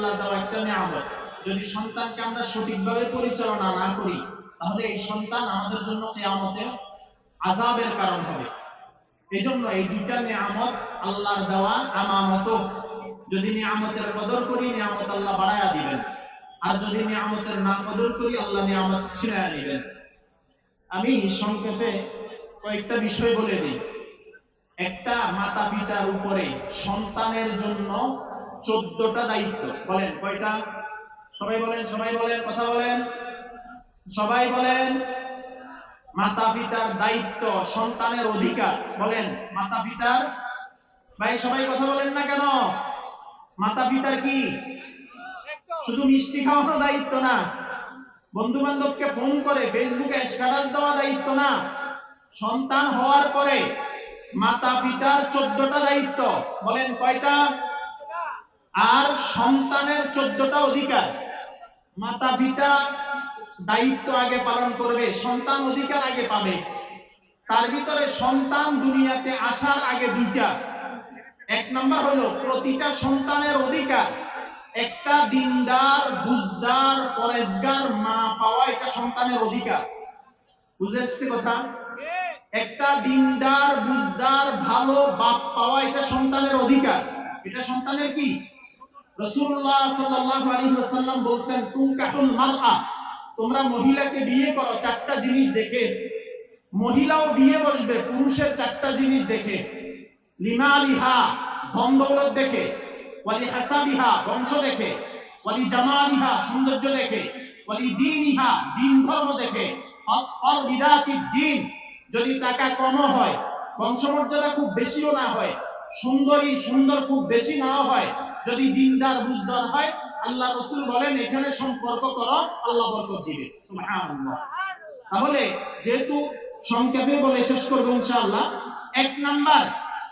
আল্লাহ দেওয়া একটা নিয়ামত। যদি সন্তানকে আমরা সঠিকভাবে পরিচালনা না করি, তাহলে এই সন্তান আমাদের জন্য কিয়ামতে আযাবের কারণ হবে। এজন্য এই দুইটা নিয়ামত আল্লাহর দেওয়া আমানত। যদি নিয়ামতের কদর করি, নিয়ামত আল্লাহ বাড়ায়া দিবেন, আর যদি নিয়ামতের না কদর করি, আল্লাহ নিয়ামত ছিনায়া দিবেন। আমি সংক্ষেপে কয়েকটা বিষয় বলে দিই। একটা মাতা পিতার উপরে সন্তানের জন্য 14টা দায়িত্ব। বলেন কয়টা? সবাই বলেন, সবাই বলেন, কথা বলেন, সবাই বলেন। মাতা পিতার দায়িত্ব, সন্তানের অধিকার। বলেন মাতা পিতার। ভাই সবাই কথা বলেন না কেন? মাতা পিতার কি শুধু মিষ্টি খাওয়ানো দায়িত্ব না, বন্ধু বান্ধবকে ফোন করে ফেসবুকে স্ট্যাটাস দেওয়া দায়িত্ব না। সন্তান হওয়ার পরে মাতা পিতার 14টা দায়িত্ব। বলেন কয়টা? আর সন্তানের 14টা অধিকার। মাতা পিতা দায়িত্ব আগে পালন করবে, সন্তান অধিকার আগে পাবে। তার ভিতরে সন্তান দুনিয়াতে আসার আগে দুইটা। এক নাম্বার হলো প্রতিটা সন্তানের অধিকার একটা দিনদার, বুঝদার, পরেজগার মা পাওয়া, এটা সন্তানের অধিকার। বুঝেছি কথা? একটা দিনদার, বুঝদার, ভালো বাপ পাওয়া, এটা সন্তানের অধিকার। এটা সন্তানের কি? রাসূলুল্লাহ সাল্লাল্লাহু আলাইহি ওয়াসাল্লাম বলেন, তুনকাহুল মারআ, তোমরা মহিলাকে বিয়ে করো 4টা জিনিস দেখে। মহিলাও বিয়ে বসবে পুরুষের 4টা জিনিস দেখে। লিমালিহা, ধন দৌলত দেখে। ওয়ালি হাসাবিহা, বংশ দেখে। ওয়ালি জামালিহা, সৌন্দর্য দেখে। ওয়ালি দীনিহা, দিন ধর্ম দেখে। আসফার বিদাতিদ দ্বীন, যদি টাকা কম হয়, বংশমর্যাদা খুব বেশিও না হয়, সুন্দরী সুন্দর খুব বেশি নাও হয়, যদি দিনদার বুঝদার হয়, আল্লাহ রাসূল বলেন এখানে সম্পর্ক করো, আল্লাহ বরকত দিবে। সুবহানাল্লাহ। তাহলে যেহেতু সংক্ষেপে বলে শেষ করব ইনশাআল্লাহ, এক নাম্বার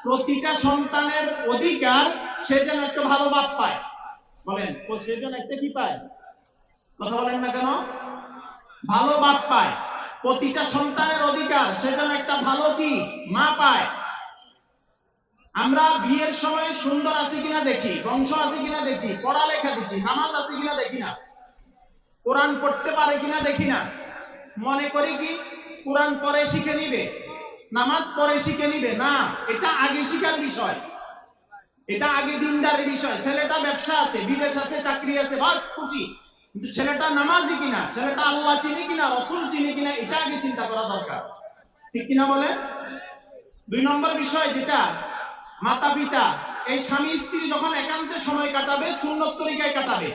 প্রতিটা সন্তানের অধিকার সে যেন একটা ভালো বাপ পায়। বলেন সে যেন একটা কি পায়? কথা বলেন না কেন? ভালো বাপ পায়। প্রতিটা সন্তানের অধিকার সে যেন একটা ভালো কি মা পায়। আমরা বিয়ের সময় সুন্দর আছে কিনা দেখি, বংশ আছে কিনা দেখি, পড়ালেখা দেখি, নামাজ আছে কিনা দেখি না, কোরআন পড়তে পারে কিনা দেখি না। মনে করি কি কোরআন পরে শিখে নিবে, নামাজ পরে শিখে নিবে। না, এটা আগে শিখার বিষয়, এটা আগে দিনদারের বিষয়। ছেলেটা ব্যবসা আছে, বিদেশ আছে, চাকরি আছে, বাস খুশি, কিন্তু ছেলেটা নামাজি কিনা, ছেলেটা আল্লাহ চিনি কিনা, রসুল চিনি কিনা, এটা আগে চিন্তা করা দরকার। ঠিক কিনা বলেন? 2 নম্বর বিষয় যেটা, মাতা পিতা এই স্বামী স্ত্রী যখন একান্তে সময় কাটাবে, সুন্নত তরিকায় কাটাবে।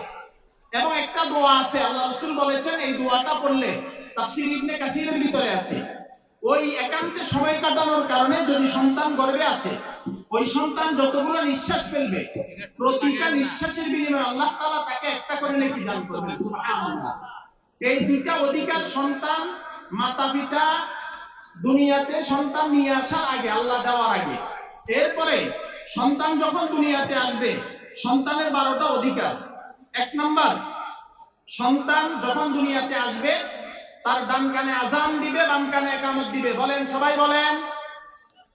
এবং একটা দোয়া আছে, আল্লাহ রাসূল বলেছেন এই দোয়াটা পড়লে, তাফসীর ইবনে কাসিরের ভিতরে আছে, ওই একান্তে সময় কাটানোর কারণে যদি সন্তান গর্ভে আসে, ওই সন্তান যতগুলো নিঃশ্বাস ফেলবে, প্রতিটা নিঃশ্বাসের বিনিময়ে আল্লাহ তাআলা তাকে একটা করে নেকি দান করবেন। সুবহানাল্লাহ। এই দুইটা অধিকার সন্তান, মাতা পিতা দুনিয়াতে সন্তান নিয়ে আসার আগে, আল্লাহ দেওয়ার আগে। এরপরে সন্তান যখন দুনিয়াতে আসবে, সন্তানের 12টা অধিকার। এক নাম্বার, সন্তান যখন দুনিয়াতে আসবে তার ডান কানে আযান দিবে, বাম কানে ইকামত দিবে। বলেন সবাই বলেন।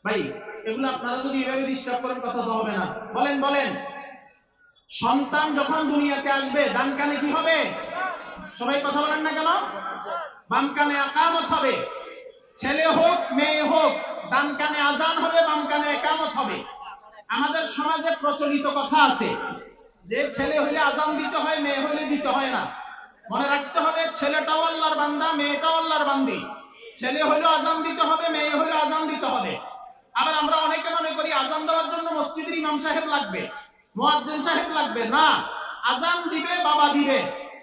ভাই এগুলো আপনারা যদি এভাবে ডিস্টার্ব করেন কথা তো হবে না। বলেন বলেন। সন্তান যখন দুনিয়াতে আসবে ডান কানে কি হবে? সবাই কথা বলেন না কেন? বাম কানে ইকামত হবে। ছেলে হোক মেয়ে হোক, ডান কানে আযান হবে, বাম কানে ইকামত হবে। আমাদের সমাজে প্রচলিত কথা আছে যে ছেলে হইলে আযান দিতে হয়, মেয়ে হইলে দিতে হয় না। মনে রাখতে হবে, ছেলেটাও আল্লাহর বান্দা, মেয়েটাও আল্লাহর বান্দি। ছেলে হইলেও আযান দিতে হবে, মেয়ে হইলেও আযান দিতে হবে। আবার আমরা অনেকে মনে করি আযান দেওয়ার জন্য মসজিদের ইমাম সাহেব লাগবে, মুয়াজ্জিন সাহেব লাগবে। না, আযান দিবে বাবা দিবে,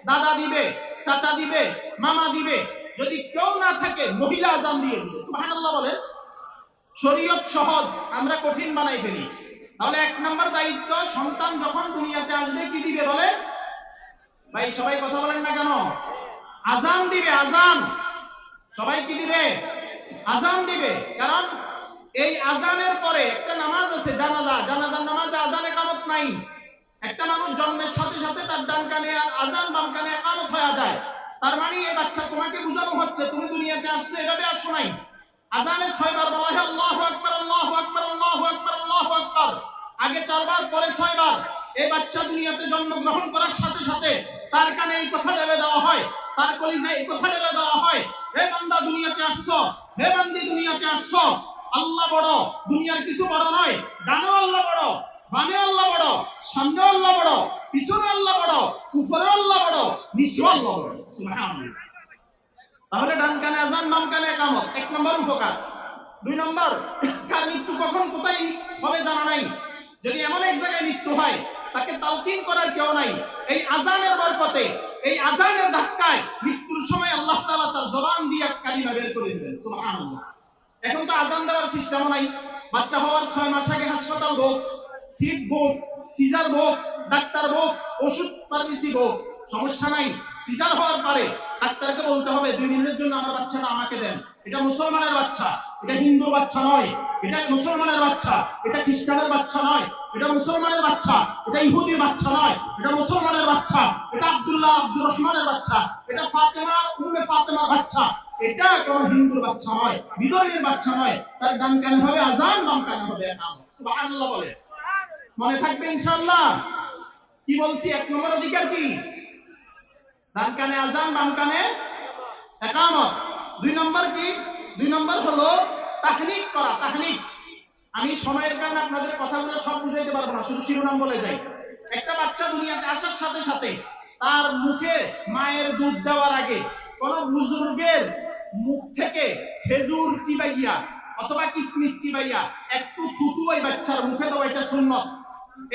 দাদা দিবে, চাচা দিবে, মামা দিবে। যদি কেউ না থাকে মহিলা আযান দিয়ে দিবে। সুবহানাল্লাহ বলেন। শরীয়ত সহজ, আমরা কঠিন বানাই ফেলি। তাহলে 1 নাম্বার দায়িত্ব, সন্তান যখন দুনিয়াতে আসবে কি দিবে বলে? ভাই সবাই কথা বলেন না কেন? আযান দিবে, আযান। সবাই কি দিবে? আযান দিবে। কারণ এই আযানের পরে একটা নামাজ আছে জানাজা, জানাজার নামাজে আযান ইকামত নাই। একটা মানুষ জন্মের সাথে সাথে তার ডান কানে আযান, বাম কানে ইকামত হয়ে যায়। তার মানে এই বাচ্চা তোমাকে বোঝানো হচ্ছে তুমি দুনিয়াতে আসলে এভাবে আসো নাই। আযানে 6 বার বলা হয় আল্লাহু আকবার, আল্লাহু আকবার, আল্লাহু আকবার, আল্লাহু আকবার। আগে 4 বার, পরে 6 বার। এই বাচ্চা দুনিয়াতে জন্মগ্রহণ করার সাথে সাথে তার কানে এই কথা ঢেলে দেওয়া হয়, তার কলিজায় এই কথা ঢেলে দেওয়া হয়, হে বান্দা দুনিয়াতে আসছো, হে বান্দি দুনিয়াতে আসছো, আল্লাহ বড়, দুনিয়ার কিছু বড় নয়, ডানেও আল্লাহ বড়, বামে আল্লাহ বড়, সামনে আল্লাহ বড়, পিছনে আল্লাহ বড়, উপরে আল্লাহ বড়, নিচে আল্লাহ বড়। সুবহানাল্লাহ। তাহলে ডান কানে আযান, বাম কানে ইকামত, এক নম্বর উপকার। দুই নম্বর, কার মৃত্যু কখন কোথায় হবে জানা নাই। যদি এমন এক জায়গায় মৃত্যু হয় তাকে তালকিন করার কেউ নাই, এই আযানের বরকতে, এই আযানের ধাক্কায় মৃত্যুর সময় আল্লাহ তাআলা তার জবান দিয়ে কালিমা বের করে দিবেন। সুবহানাল্লাহ। এখন তো আযান দেওয়ার সিস্টেমও নাই। বাচ্চা হওয়ার 6 মাস আগে হাসপাতাল ভোগ, সিট ভোগ, সিজার ভোগ, ডাক্তার ভোগ, ওষুধ ফার্মেসি ভোগ, সমস্যা নাই। সিজার হওয়ার পরে ডাক্তারকে বলতে হবে 2 মিনিটের জন্য আমার বাচ্চাটা আমাকে দেন। এটা মুসলমানের বাচ্চা, এটা হিন্দুর বাচ্চা নয়, এটা মুসলমানের বাচ্চা, এটা খ্রিস্টানের বাচ্চা নয়, এটা মুসলমানের বাচ্চা, এটা ইহুদির বাচ্চা নয়, এটা মুসলমানের বাচ্চা, এটা আব্দুল্লাহ আব্দুর রহমানের বাচ্চা, এটা ফাতেমা উম্মে ফাতেমার বাচ্চা, এটা কোন হিন্দুর বাচ্চা নয়, বিদর্ভীর বাচ্চা নয়। তার ডান কানে হবে আযান, বাম কানে হবে ইকামত। সুবহানাল্লাহ বলে। মনে থাকবে ইনশাআল্লাহ। কি বলছি? 1 নম্বর অধিকার কি? ডান কানে আযান, বাম কানে ইকামত। 2 নম্বর কি? 2 নম্বর হলো তাহনিক করা। তাহনিক, আমি সময়ের কারণে আপনাদের কথাগুলো সব বুঝাইতে পারবো না, শুধু শিরোনাম বলে যাই। একটা বাচ্চা দুনিয়াতে আসার সাথে সাথে তার মুখে মায়ের দুধ দেওয়ার আগে কোন বুজুর্গের মুখ থেকে খেজুর চিবাইয়া অথবা কিসমিস চিবাইয়া একটু থুতু ওই বাচ্চার মুখে দেওয়া, এটা সুন্নত।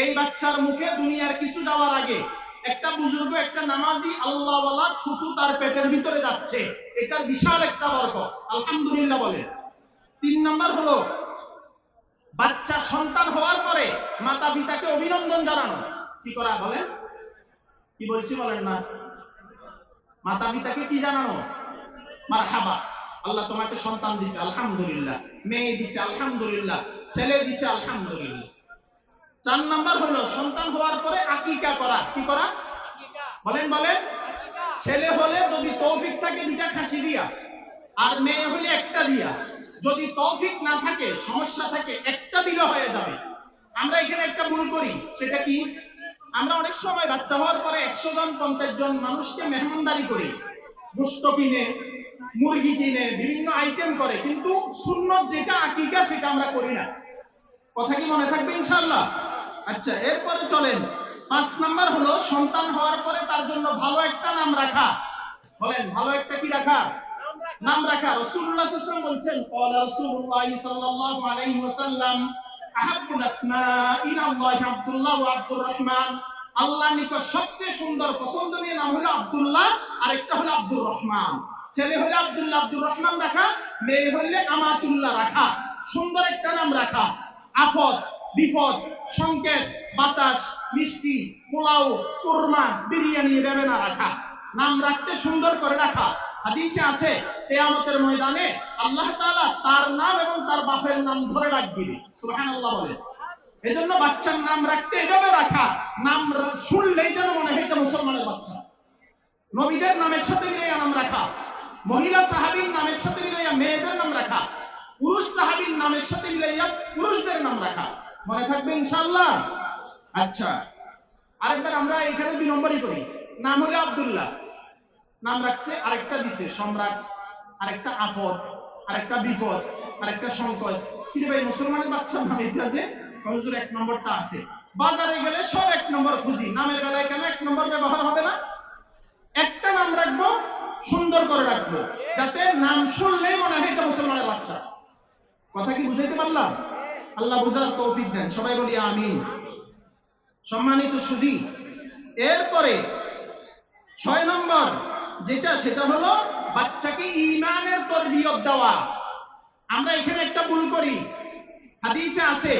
এই বাচ্চার মুখে দুনিয়ার কিছু যাওয়ার আগে একটা বুজুর্গ, একটা নামাজি আল্লাহওয়ালা থুতু তার পেটের ভিতরে যাচ্ছে, এটার বিশাল একটা বরকত। আলহামদুলিল্লাহ বলেন। 3 নম্বর হলো বাচ্চা সন্তান হওয়ার পরে মাতা পিতাকে অভিনন্দন জানানো। কি করা বলেন? কি বলছি বলেন না? মাতা পিতাকে কি জানানো? মারহাবা, আল্লাহ তোমাকে সন্তান দিছে আলহামদুলিল্লাহ, মেয়ে দিছে আলহামদুলিল্লাহ, ছেলে দিছে আলহামদুলিল্লাহ। 4 নাম্বার হলো সন্তান হওয়ার পরে আকিকা করা। কি করা বলেন? বলেন। ছেলে হলে যদি তৌফিক থাকে 2টা খাসি দিয়া, আর মেয়ে হলে একটা দিয়া। যদি তৌফিক না থাকে, সমস্যা থাকে, একটা দিলে হয়ে যাবে। আমরা এখানে একটা ভুল করি, সেটা কি? আমরা অনেক সময় বাচ্চা হওয়ার পরে 100 জন 50 জন মানুষকে মেহমানদারি করি, গোশত কিনে, মুরগি কিনে, বিভিন্ন আইটেম করে, কিন্তু সুন্নত যেটা আকিকা সেটা আমরা করি না। কথা কি মনে থাকবে ইনশাআল্লাহ? আচ্ছা, এরপরে চলেন 5 নাম্বার হলো সন্তান হওয়ার পরে তার জন্য ভালো একটা নাম রাখা। বলেন, ভালো একটা কি রাখা? নাম রাখা। রাসূলুল্লাহ সাল্লাল্লাহু আলাইহি ওয়াসাল্লাম বলছেন, ক্বালা রাসূলুল্লাহ সাল্লাল্লাহু আলাইহি ওয়াসাল্লাম, আহাব্বুল আসমা'i ইলাল্লাহি আব্দুল্লাহ ওয়া আব্দুর রহমান। আল্লাহর নিকট সবচেয়ে সুন্দর পছন্দনীয় নাম হলো আব্দুল্লাহ, আর একটা হলো আব্দুর রহমান। ছেলে হলে আব্দুল্লাহ আব্দুর রহমান রাখা, মেয়ে হলে আমাতুল্লাহ রাখা। সুন্দর একটা নাম রাখা। আফত, বিপদ, সংকেত, বাতাস, মিষ্টি, পোলাও, কুরমা, বিরিয়ানি এভাবে না রাখা। নাম রাখতে সুন্দর করে রাখা। হাদিসে আছে কিয়ামতের ময়দানে আল্লাহ তাআলা তার নাম এবং তার বাপের নাম ধরে ডাক দিবে। সুবহানাল্লাহ বলেন। এজন্য বাচ্চার নাম রাখতে এভাবে রাখা, নাম শুনলেই যেন মনে হয় এটা মুসলমানের বাচ্চা। নবীদের নামের সাথে মিলাইয়া নাম রাখা, মহিলা সাহাবীর নামের সাথে মিলাইয়া মেয়েদের নাম রাখা, পুরুষ সাহাবীর নামের সাথে মিলাইয়া পুরুষদের নাম রাখা। মনে থাকবে ইনশাআল্লাহ? আচ্ছা, আরেকবার আমরা এখানে 2 নম্বরই করি। নাম হলো আব্দুল্লাহ, নাম রাখছে, আরেকটা দিছে সম্রাট, আরেকটা আফত, আরেকটা বিপদ, আরেকটা সংকট। কিন্তু ভাই মুসলমানের বাচ্চার নাম এটা যে হুজুর 1 নম্বরটা আছে। বাজারে গেলে সব 1 নম্বর খুঁজি, নামের বেলায় কেন 1 নম্বর ব্যবহার হবে না? একটা নাম রাখবো, সুন্দর করে রাখবো, যাতে নাম শুনলেই মনে হয় এটা মুসলমানের বাচ্চা। কথা কি বুঝাইতে পারলাম? আল্লাহ বুঝার তৌফিক দেন, সবাই বলি আমিন। সম্মানিত সুধী, এরপরে 6 নম্বর যেটা, সেটা হলো বাচ্চাকে ঈমানের তরবিয়ত দেওয়া। আমরা এখানে একটা ভুল করি। হাদিসে আছে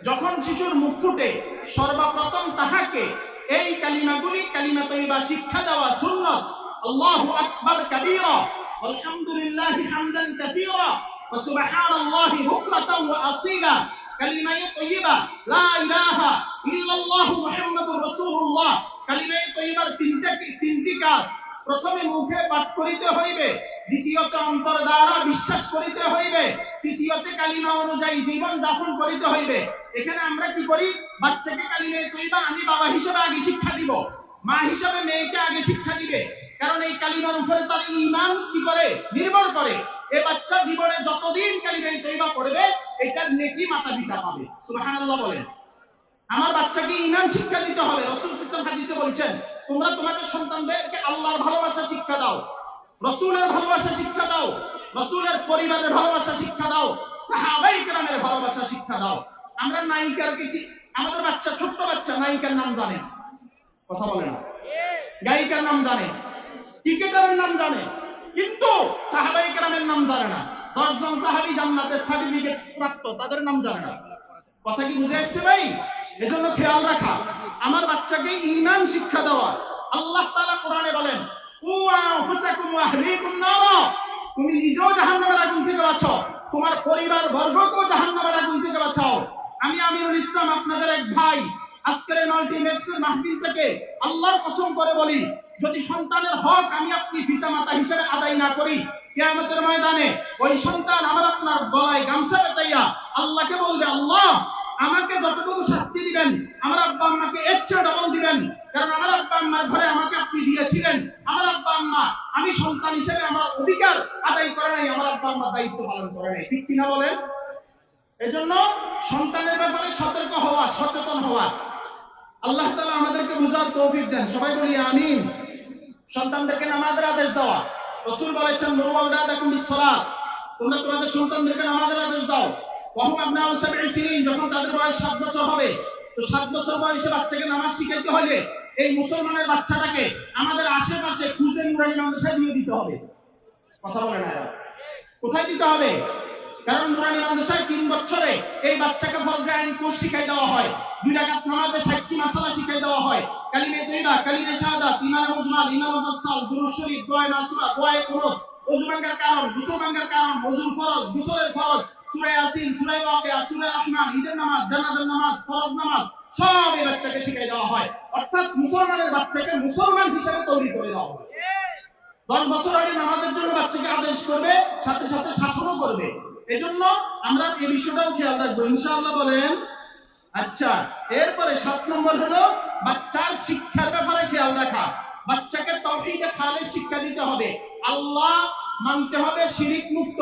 যখন শিশুর মুখ ফুটে সর্বপ্রথম তাহাকে এই কালিমাগুলি, কালিমা তয়্যিবা শিক্ষা দেওয়া সুন্নাত। আল্লাহু আকবার কাবীরা, আলহামদুলিল্লাহি হামদান কাসীরা, ওয়া সুবহানাল্লাহি বুকরাতান ওয়া আসীলা। কালিমা তয়্যিবা লা ইলাহা ইল্লাল্লাহু মুহাম্মাদুর রাসূলুল্লাহ। কালিমা তয়্যিবার 3টি কাজ। প্রথমে মুখে পাঠ করিতে হইবে, দ্বিতীয়ত অন্তর দ্বারা বিশ্বাস করিতে হইবে, তৃতীয়তে কালিমা অনুযায়ী জীবন যাপন করিতে হইবে। এখানে আমরা কি করি? বাচ্চাকে কালিমে তৈবা আমি বাবা হিসেবে আগে শিক্ষা দিব, মা হিসেবে মেয়েকে আগে শিক্ষা দিবে, কারণ এই কালিমার উপরে তার ঈমান কি করে নির্ভর করে। এই বাচ্চা জীবনে যতদিন কালিমে তৈবা পড়বে এটার নেকি মাতা পিতা পাবে। সুবহানাল্লাহ বলেন। আমার বাচ্চাকে ঈমান শিক্ষা দিতে হবে। রাসূল সাল্লাল্লাহু আলাইহি ওয়াসাল্লাম হাদিসে বলেছেন, তোমরা তোমাদের সন্তানদেরকে আল্লাহর ভালোবাসা শিক্ষা দাও, রাসূলের ভালোবাসা শিক্ষা দাও, রাসূলের পরিবারের ভালোবাসা শিক্ষা দাও, সাহাবায়ে কেরামের ভালোবাসা শিক্ষা দাও। আমরা নায়িকার কিছু, আমাদের বাচ্চা ছোট্ট বাচ্চা নায়িকার নাম জানে, কথা বলে না, গায়িকার নাম জানে, ক্রিকেটারের নাম জানে, কিন্তু সাহাবায়ে কেরামের নাম জানে না। 10 জন সাহাবী জান্নাতের সার্টিফিকেট প্রাপ্ত, তাদের নাম জানে না। কথা কি বুঝে আসছে ভাই? এজন্য খেয়াল রাখা, আমার বাচ্চাকে ঈমান শিক্ষা দেওয়া। আল্লাহ তাআলা কোরআনে বলেন, কু আনফুসাকুম ওয়া আহলিকুম নারা, তুমি নিজেও জাহান্নামের আগুন থেকে বাঁচাও, তোমার পরিবার বর্গকেও জাহান্নামের আগুন থেকে বাঁচাও। আমি আমিনুল ইসলাম আপনাদের এক ভাই, আজকের এই মাল্টিমেক্সের মাহফিল থেকে আল্লাহর কসম করে বলি, যদি সন্তানের হক আমি আপনি পিতামাতা হিসেবে আদায় না করি, কিয়ামতের ময়দানে ওই সন্তান আমার আপনার গলায় গামছা পেঁচাইয়া আল্লাহকে বলবে, আল্লাহ আমাকে যতটুকু শাস্তি দিবেন আমার আব্বা আম্মাকে এর চেয়ে ডবল দিবেন, কারণ আমার আব্বা আম্মার ঘরে আমাকে আপনি দিয়েছিলেন, আমার আব্বা আম্মা আমি সন্তান হিসেবে আমার অধিকার আদায় করে নাই, আমার আব্বা আম্মার দায়িত্ব পালন করে নাই। ঠিক কিনা বলেন? এজন্য সন্তানের ব্যাপারে সতর্ক হওয়া, সচেতন হওয়া। আল্লাহ তাআলা আমাদেরকে বুঝার তৌফিক দেন, সবাই বলি আমিন। সন্তানদেরকে নামাজের আদেশ দেওয়া। রাসূল বলেছেন, মুরু আওলাদাকুম বিসসালাত, তোমরা তোমাদের সন্তানদেরকে নামাজের আদেশ দাও। ওয়াহুম আবনাউ সাবঈ সিনিন, যখন তাদের বয়স 7 বছর হবে, তো 7 বছর বয়সে বাচ্চাকে নামাজ শিখাইতে হলে এই মুসলমানের বাচ্চাটাকে আমাদের আশেপাশে খুঁজে নুরানি মাদ্রাসায় দিয়ে দিতে হবে। কথা বলে না এরা? কোথায় দিতে হবে? কারণ নুরানি মাদ্রাসায় 3 বছরে এই বাচ্চাকে ফরজে আইন কোর্স শিখাই দেওয়া হয়, 2 রাকাত নামাজে 60টি মাসালা শিখাই দেওয়া হয়, কালিমে তৈবা, কালিমে শাহাদাত, ইমান মুজমাল, ইমান মুফাসসাল, দুরূদ শরীফ, দোয়া মাসুরা, দোয়া কুনুত, ওযু ভাঙার কারণ, গোসল ভাঙার কারণ, ওযুর ফরজ, গোসলের ফরজ, সূরা ইয়াসিন, সূরা ওয়াকিয়া, সূরা রহমান, ঈদের নামাজ, জানাজার নামাজ, ফরজ নামাজ সব এই বাচ্চাকে শিখাই দেওয়া হয়। অর্থাৎ মুসলমানের বাচ্চাকে মুসলমান হিসেবে তৈরি করে দেওয়া হয়। 10 বছর আগে নামাজের জন্য বাচ্চাকে আদেশ করবে, সাথে সাথে শাসনও করবে। এজন্য আমরা এই বিষয়টাও খেয়াল রাখবো, ইনশাআল্লাহ বলেন। আচ্ছা, এরপরে 7 নম্বর হলো বাচ্চার শিক্ষার ব্যাপারে খেয়াল রাখা। বাচ্চাকে তাওহীদে খালিস শিক্ষা দিতে হবে, আল্লাহ মানতে হবে শিরিক মুক্ত,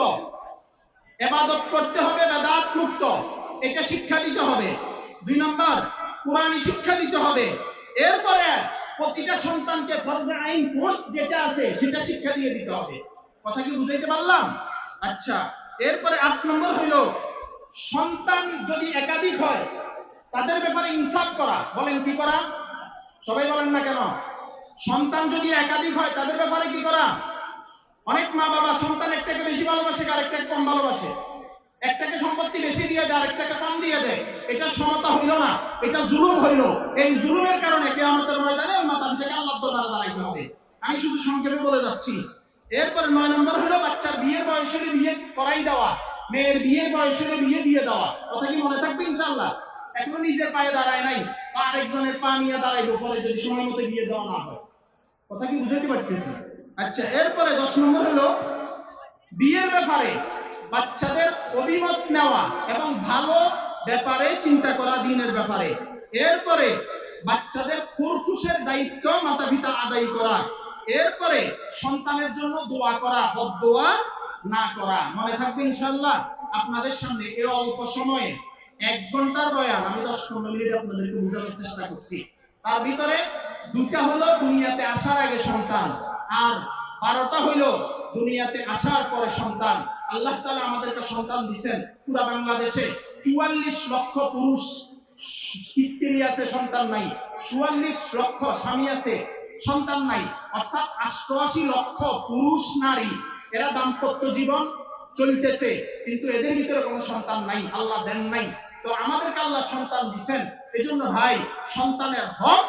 ইবাদত করতে হবে বেদাত মুক্ত, এটা শিক্ষা দিতে হবে। 2 নম্বর কোরআনী শিক্ষা দিতে হবে। এরপরে প্রতিটা সন্তানকে ফরজে আইন কোর্স যেটা আছে সেটা শিক্ষা দিয়ে দিতে হবে। কথা কি বুঝাইতে পারলাম? আচ্ছা, এরপরে 8 নম্বর হলো সন্তান যদি একাধিক হয় তাদের ব্যাপারে ইনসাফ করা। বলেন কি করা? সবাই বলেন না কেন? সন্তান যদি একাধিক হয় তাদের ব্যাপারে কি করা? অনেক মা বাবা সন্তান একটাকে বেশি ভালোবাসে আর একটাকে কম ভালোবাসে, একটাকে সম্পত্তি বেশি দিয়ে দেয় আর একটাকে কম দিয়ে দেয়। এটা সমতা হইল না, এটা জুলুম হইল। এই জুলুমের কারণে কিয়ামতের ময়দানে ওই মাতা পিতাকে আল্লাহর দরবারে দাঁড়াইতে হবে। আমি শুধু সংক্ষেপে বলে যাচ্ছি। এরপরে 9 নম্বর হলো বাচ্চার বিয়ের বয়স হলে বিয়ে করাই দেওয়া, মেয়ের বিয়ের বয়স হলে বিয়ে দিয়ে দেওয়া। কথা কি মনে থাকবে ইনশাআল্লাহ? এখনো নিজের পায়ে দাঁড়ায় নাই, আরেকজনের পা নিয়ে দাঁড়াইবো পরে যদি সময় মতো বিয়ে দেওয়া না হয়। কথা কি বুঝাইতে পারতেছি? আচ্ছা, এরপরে 10 নম্বর হলো বিয়ের ব্যাপারে বাচ্চাদের অভিমত নেওয়া এবং ভালো ব্যাপারে চিন্তা করা, দিনের ব্যাপারে। এরপরে বাচ্চাদের ফুরফুসের দায়িত্ব মাতা পিতা আদায় করা। এরপরে সন্তানের জন্য দোয়া করা, বদদোয়া না করা। মনে থাকবে ইনশাআল্লাহ। আপনাদের সামনে এই অল্প সময়ে 1 ঘন্টার বয়ান আমি 10-15 মিনিট আপনাদেরকে বোঝানোর চেষ্টা করছি। তার ভিতরে 2টা হলো দুনিয়াতে আসার আগে সন্তান, আর 12টা হইলো দুনিয়াতে আসার পরে সন্তান। আল্লাহ তাআলা আমাদেরকে সন্তান দিবেন। পুরো বাংলাদেশে 44 লক্ষ পুরুষ স্ত্রী আছে, সন্তান নাই। 44 লক্ষ স্বামী আছে, সন্তান নাই। অর্থাৎ 88 লক্ষ পুরুষ নারী এরা দাম্পত্য জীবন চলতেছে, কিন্তু এদের ভিতরে কোনো সন্তান নাই, আল্লাহ দেন নাই। তো আমাদেরকে আল্লাহ সন্তান দিবেন। এজন্য ভাই সন্তানের হক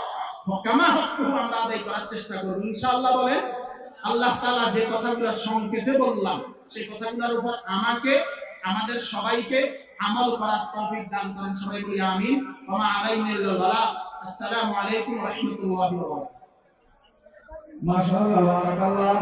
কামা হকহু আমরা আদায় করার চেষ্টা করব ইনশাআল্লাহ বলেন। আল্লাহ তাআলা যে কথাগুলো সংক্ষেপে বললাম সেই কথাগুলোর উপর আমাকে, আমাদের সবাইকে আমল করার তৌফিক দান করেন। সবাই বলি আমিন। ওয়া মা আলাইনা ইল্লাল বালাগ। আসসালামু আলাইকুম ওয়া রাহমাতুল্লাহি ওয়া বারাকাতুহু। মাশাআল্লাহ, বারাকাল্লাহ।